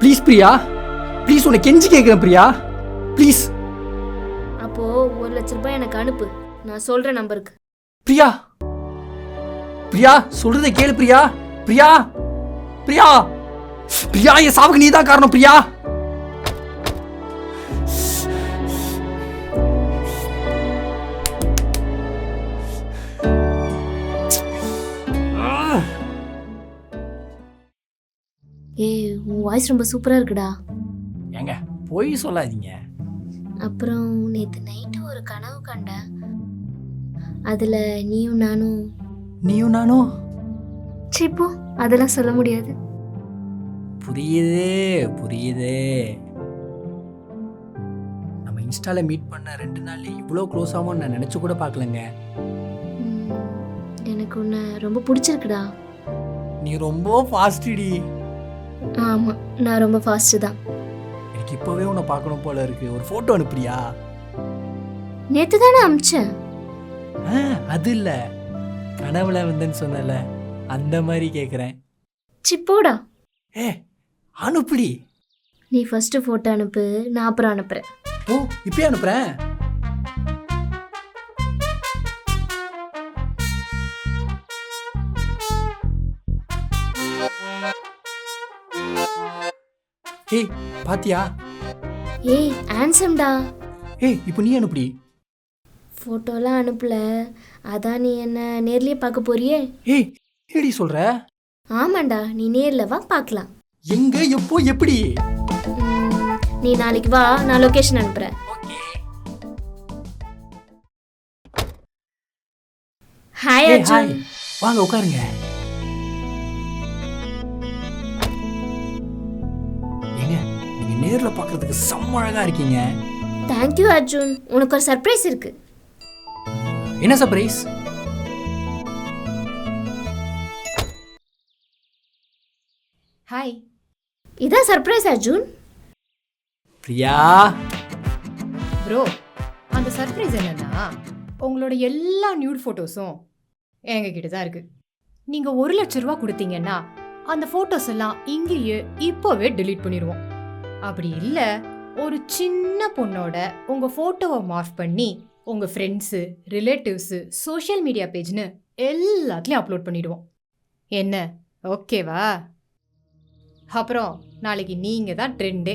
Please Priya, please உன்னை கெஞ்சி கேட்குறேன் பிரியா, ப்ளீஸ். அப்போ 1,00,000 ரூபாய் எனக்கு அனுப்பு, நான் சொல்ற நம்பருக்கு. பிரியா, பிரியா சொல்றதை கேளு பிரியா, பிரியா, பிரியா, பிரியா என் சாவுக்கு நீ தான் காரணம் பிரியா. ஏய், உன் வாய்ஸ் ரொம்ப சூப்பரா இருக்குடா. ஏங்க போய் சொல்லாதீங்க. அப்புறம் நேத்து நைட்டு ஒரு கனவு கண்டேன். அதுல நீயும் நானும். நீயும் நானும்? சிப்போ, அதெல்லாம் சொல்ல முடியாது. புரியுது புரியுது. நம்ம இன்ஸ்டால மீட் பண்ண 2 நாள்ல இவ்வளோ க்ளோஸ் ஆகும் நான் நினைச்சு கூட பார்க்கலங்க. எனக்கு உன்னை ரொம்ப பிடிச்சிருக்குடா. நீ ரொம்ப ஃபாஸ்டி. ஆமா, நான் ரொம்ப ஃபாஸ்ட் தான். எனக்கு இப்பவே உன்னை பார்க்கணும் போல இருக்கு. ஒரு போட்டோ அனுப்புறியா? நேத்து தானே அமிச்சேன். அது இல்ல, கனவுல வந்தேன்னு சொன்னல, அந்த மாதிரி கேக்குறேன். சிப்போடா. அனுப்புடி. நீ ஃபர்ஸ்ட் போட்டோ அனுப்பு, நான் அப்புறம் அனுப்புறேன். ஓ, இப்பயே அனுப்புறேன். ஏய் பாத்தியா? ஏய் ஹேண்ட்ஸம்டா. இப்போ நீ அனுப்புடி. ஃபோட்டோலாம் அனுப்பல, அதான் நீ என்ன நேர்லயே பார்க்க போறியே? ஏடி சொல்ற? ஆமாண்டா, நீ நேர்ல வா பார்க்கலாம். எங்க, எப்போ, எப்படி? நீ நாளைக்கு வா, நான் லொகேஷன் அனுப்புறேன். ஹாய் அர்ஜுன். வாங்க உட்காருங்க. ஏங்க நீங்க நேர்ல பார்க்கிறதுக்கு செம்ம அழகா இருக்கீங்க. Thank you Arjun. உனக்கு ஒரு சர்ப்ரைஸ் இருக்கு. என்ன சர்ப்ரைஸ்? ஹாய். இதான் சர்ப்ரைஸ் அர்ஜுன். பிரியா. ப்ரோ, அந்த சர்ப்ரைஸ் என்னன்னா, உங்களோட எல்லா நியூட் ஃபோட்டோஸும் எங்ககிட்ட தான் இருக்கு. நீங்க 1,00,000 ரூபா கொடுத்தீங்கன்னா அந்த ஃபோட்டோஸ் எல்லாம் இங்கேயே இப்போவே டெலீட் பண்ணிடுவோம். அப்படி இல்லை, ஒரு சின்ன பொண்ணோட உங்க ஃபோட்டோவை மார்க் பண்ணி உங்க ஃப்ரெண்ட்ஸு, ரிலேட்டிவ்ஸு, சோஷியல் மீடியா பேஜ்னு எல்லாத்துலேயும் அப்லோட் பண்ணிடுவோம். என்ன, ஓகேவா? அப்புறம் நாளைக்கு நீங்க தான் ட்ரெண்டே.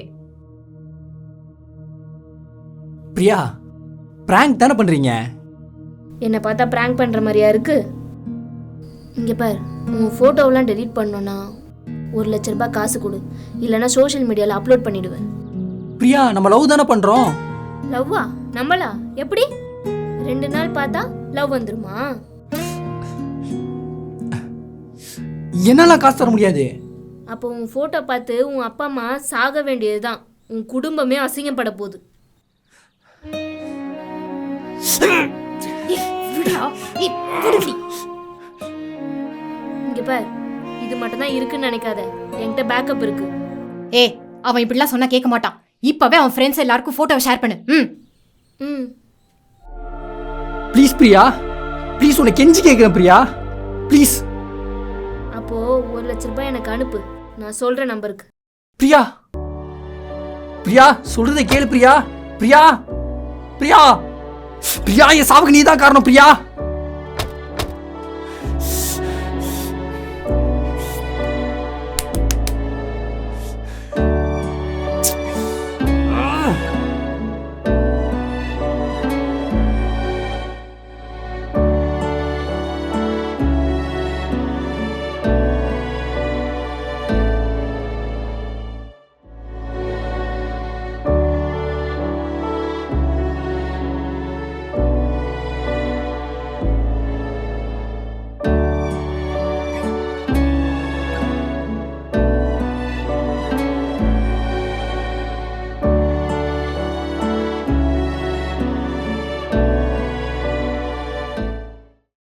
பிரியா, பிராங்க் தானே பண்றீங்க? என்னை பார்த்தா பிராங்க் பண்ற மாதிரியா இருக்கு? இங்க பார், உன் ஃபோட்டோவெல்லாம் டெலீட் பண்ணோன்னா 1,00,000 ரூபாய் காசு கொடு, இல்லைன்னா சோஷியல் மீடியாவில் அப்லோட் பண்ணிடுவேன். பிரியா, நம்ம லவ் தானே பண்றோம். லவ்வா? நம்மளா? எப்படி? 2 நாள் பார்த்தா லவ் வந்துருமா? என்னால காசு தர முடியாது. அப்போ உன் ஃபோட்டோ பார்த்து உன் அப்பா அம்மா சாக வேண்டியதுதான். உன் குடும்பமே அசிங்கப்பட போகுது. இங்க பார், இது மட்டும் தான் இருக்குன்னு நினைக்காத, என்கிட்ட பேக்கப் இருக்கு. அவன் இப்படிலாம் சொன்னா கேட்க மாட்டான். இப்பவே அவன் ஃப்ரெண்ட்ஸ் எல்லாருக்கும் போட்டோவை ஷேர் பண்ணு. ப்ளீஸ் பிரியா, ப்ளீஸ் உன்னை கெஞ்சி கேட்குறேன் பிரியா, ப்ளீஸ். அப்போ 1,00,000 ரூபாய் எனக்கு அனுப்பு, நான் சொல்ற நம்பருக்கு. பிரியா, பிரியா சொல்றதை கேளு பிரியா, பிரியா, பிரியா, பிரியா என் சாவுக்கு நீ தான் காரணம் பிரியா.